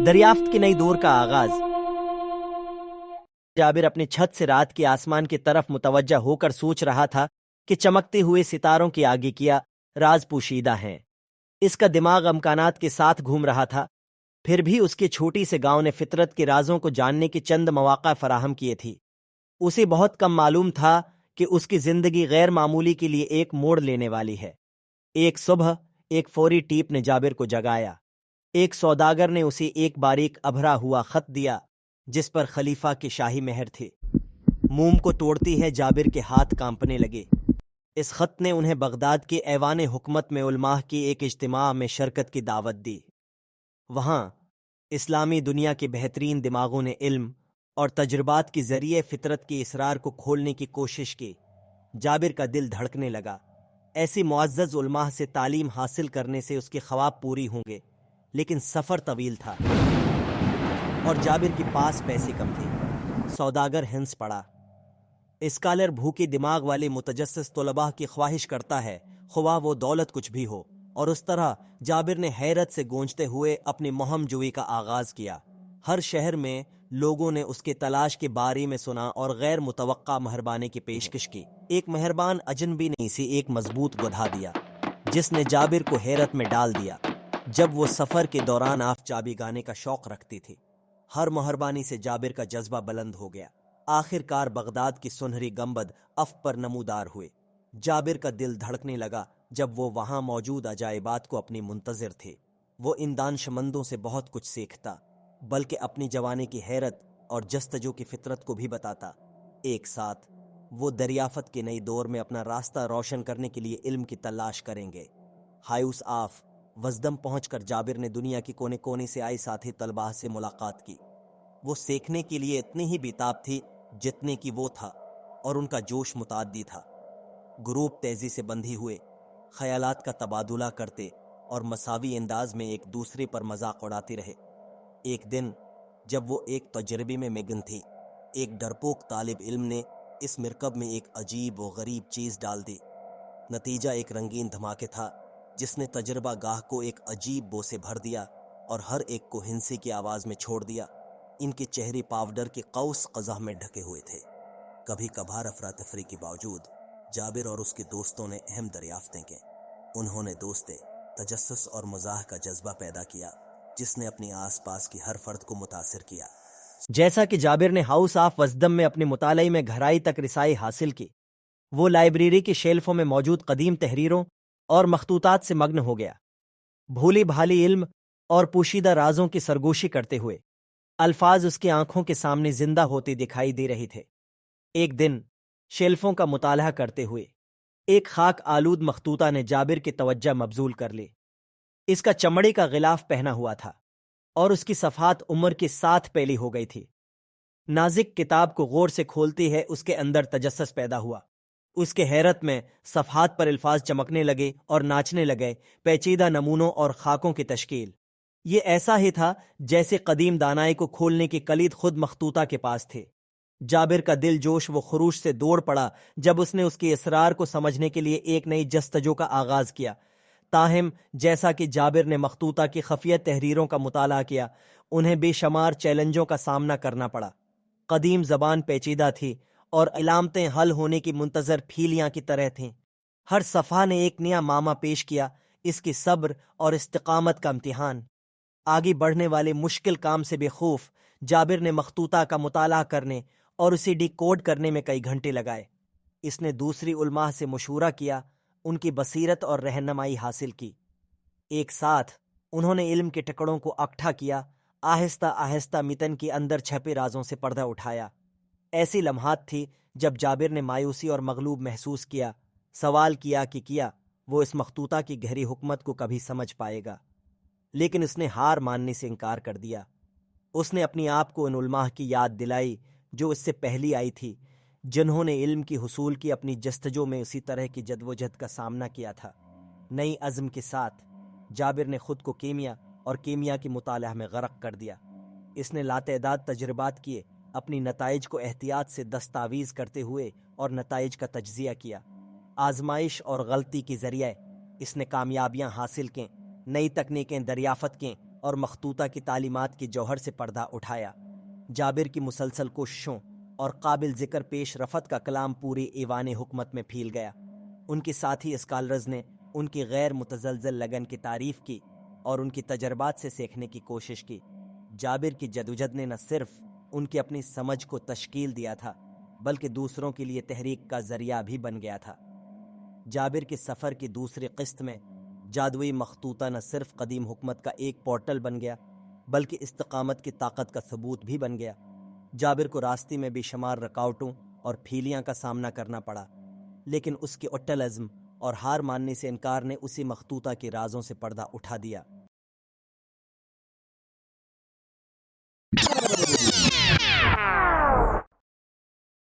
دریافت کے نئی دور کا آغاز۔ جابر اپنی چھت سے رات کے آسمان کی طرف متوجہ ہو کر سوچ رہا تھا کہ چمکتے ہوئے ستاروں کے آگے کیا راز پوشیدہ ہیں۔ اس کا دماغ امکانات کے ساتھ گھوم رہا تھا، پھر بھی اس کے چھوٹی سے گاؤں نے فطرت کے رازوں کو جاننے کے چند مواقع فراہم کیے تھے۔ اسے بہت کم معلوم تھا کہ اس کی زندگی غیر معمولی کے لیے ایک موڑ لینے والی ہے۔ ایک صبح ایک فوری ٹیپ نے جابر کو جگایا۔ ایک سوداگر نے اسے ایک باریک ابھرا ہوا خط دیا جس پر خلیفہ کے شاہی مہر تھے۔ موم کو توڑتی ہے جابر کے ہاتھ کانپنے لگے۔ اس خط نے انہیں بغداد کے ایوان حکمت میں علماء کی ایک اجتماع میں شرکت کی دعوت دی۔ وہاں اسلامی دنیا کے بہترین دماغوں نے علم اور تجربات کے ذریعے فطرت کے اسرار کو کھولنے کی کوشش کی۔ جابر کا دل دھڑکنے لگا۔ ایسی معزز علماء سے تعلیم حاصل کرنے سے اس کے خواب پوری ہوں گے، لیکن سفر طویل تھا اور جابر کے پاس پیسے کم تھے۔ سوداگر ہنس پڑا۔ اسکالر بھوکی دماغ والے متجسس طلباء کی خواہش کرتا ہے، خواہ وہ دولت کچھ بھی ہو، اور اس طرح جابر نے حیرت سے گونجتے ہوئے اپنی مہم جوئی کا آغاز کیا۔ ہر شہر میں لوگوں نے اس کے تلاش کے بارے میں سنا اور غیر متوقع مہربانی کی پیشکش کی۔ ایک مہربان اجنبی نے اسے ایک مضبوط گدھا دیا جس نے جابر کو حیرت میں ڈال دیا۔ جب وہ سفر کے دوران آپ چابی گانے کا شوق رکھتی تھی، ہر مہربانی سے جابر کا جذبہ بلند ہو گیا۔ آخر کار بغداد کی سنہری گنبد افق پر نمودار ہوئے۔ جابر کا دل دھڑکنے لگا جب وہ وہاں موجود عجائبات کو اپنی منتظر تھے۔ وہ ان دانشمندوں سے بہت کچھ سیکھتا، بلکہ اپنی جوانی کی حیرت اور جستجو کی فطرت کو بھی بتاتا۔ ایک ساتھ وہ دریافت کے نئی دور میں اپنا راستہ روشن کرنے کے لیے علم کی تلاش کریں گے۔ ہائوس آف وزدم پہنچ کر جابر نے دنیا کے کونے کونے سے آئے ساتھی طلباء سے ملاقات کی۔ وہ سیکھنے کے لیے اتنی ہی بیتاب تھی جتنے کی وہ تھا، اور ان کا جوش متعدی تھا۔ گروپ تیزی سے بندھی ہوئے، خیالات کا تبادلہ کرتے اور مساوی انداز میں ایک دوسرے پر مذاق اڑاتے رہے۔ ایک دن جب وہ ایک تجربے میں مگن تھی، ایک ڈرپوک طالب علم نے اس مرکب میں ایک عجیب و غریب چیز ڈال دی۔ نتیجہ ایک رنگین دھماکے تھا جس نے تجربہ گاہ کو ایک عجیب بو سے بھر دیا اور ہر ایک کو ہنسی کی آواز میں چھوڑ دیا۔ ان کے چہرے پاؤڈر کے قوس قزح میں ڈھکے ہوئے تھے۔ کبھی کبھار افراتفری کے باوجود جابر اور اس کے دوستوں نے اہم دریافتیں کی۔ انہوں نے دوستے، تجسس اور مزاح کا جذبہ پیدا کیا جس نے اپنی آس پاس کی ہر فرد کو متاثر کیا۔ جیسا کہ جابر نے ہاؤس آف وزدم میں اپنے مطالعے میں گہرائی تک رسائی حاصل کی، وہ لائبریری کی شیلفوں میں موجود قدیم تحریروں اور مخطوطات سے مگن ہو گیا۔ بھولی بھالی علم اور پوشیدہ رازوں کی سرگوشی کرتے ہوئے الفاظ اس کی آنکھوں کے سامنے زندہ ہوتے دکھائی دے رہے تھے۔ ایک دن شیلفوں کا مطالعہ کرتے ہوئے ایک خاک آلود مخطوطہ نے جابر کی توجہ مبذول کر لی۔ اس کا چمڑے کا غلاف پہنا ہوا تھا اور اس کی صفحات عمر کی 7 پیلی ہو گئی تھی۔ نازک کتاب کو غور سے کھولتے ہی اس کے اندر تجسس پیدا ہوا۔ اس کے حیرت میں صفحات پر الفاظ چمکنے لگے اور ناچنے لگے، پیچیدہ نمونوں اور خاکوں کی تشکیل۔ یہ ایسا ہی تھا جیسے قدیم دانائی کو کھولنے کی کلید خود مخطوطہ کے پاس تھے۔ جابر کا دل جوش و خروش سے دوڑ پڑا جب اس نے اس کے اسرار کو سمجھنے کے لیے ایک نئی جستجو کا آغاز کیا۔ تاہم جیسا کہ جابر نے مخطوطہ کی خفیہ تحریروں کا مطالعہ کیا، انہیں بے شمار چیلنجوں کا سامنا کرنا پڑا۔ قدیم زبان پیچیدہ تھی اور علامتیں حل ہونے کی منتظر پھیلیاں کی طرح تھیں۔ ہر صفحہ نے ایک نیا معمہ پیش کیا، اس کی صبر اور استقامت کا امتحان۔ آگے بڑھنے والے مشکل کام سے بے خوف جابر نے مخطوطہ کا مطالعہ کرنے اور اسے ڈی کوڈ کرنے میں کئی گھنٹے لگائے۔ اس نے دوسری علماء سے مشورہ کیا، ان کی بصیرت اور رہنمائی حاصل کی۔ ایک ساتھ انہوں نے علم کے ٹکڑوں کو اکٹھا کیا، آہستہ آہستہ متن کے اندر چھپے رازوں سے پردہ اٹھایا۔ ایسی لمحات تھی جب جابر نے مایوسی اور مغلوب محسوس کیا، سوال کیا کہ کیا وہ اس مخطوطہ کی گہری حکمت کو کبھی سمجھ پائے گا، لیکن اس نے ہار ماننے سے انکار کر دیا۔ اس نے اپنی آپ کو ان علماء کی یاد دلائی جو اس سے پہلی آئی تھی، جنہوں نے علم کی حصول کی اپنی جستجو میں اسی طرح کی جدوجہد کا سامنا کیا تھا۔ نئی عزم کے ساتھ جابر نے خود کو کیمیا اور کیمیا کے مطالعہ میں غرق کر دیا۔ اس نے لاتعداد تجربات کیے، اپنی نتائج کو احتیاط سے دستاویز کرتے ہوئے اور نتائج کا تجزیہ کیا۔ آزمائش اور غلطی کے ذریعے اس نے کامیابیاں حاصل کیں، نئی تکنیکیں دریافت کیں اور مخطوطہ کی تعلیمات کی جوہر سے پردہ اٹھایا۔ جابر کی مسلسل کوششوں اور قابل ذکر پیش رفت کا کلام پوری ایوان حکمت میں پھیل گیا۔ ان کے ساتھی اسکالرز نے ان کی غیر متزلزل لگن کی تعریف کی اور ان کی تجربات سے سیکھنے کی کوشش کی۔ جابر کی جدوجہد نے نہ صرف ان کی اپنی سمجھ کو تشکیل دیا تھا بلکہ دوسروں کے لیے تحریک کا ذریعہ بھی بن گیا تھا۔ جابر کے سفر کی دوسری قسط میں جادوئی مخطوطہ نہ صرف قدیم حکمت کا ایک پورٹل بن گیا بلکہ استقامت کی طاقت کا ثبوت بھی بن گیا۔ جابر کو راستے میں بے شمار رکاوٹوں اور پھیلیاں کا سامنا کرنا پڑا، لیکن اس کے اٹل عزم اور ہار ماننے سے انکار نے اسی مخطوطہ کے رازوں سے پردہ اٹھا دیا۔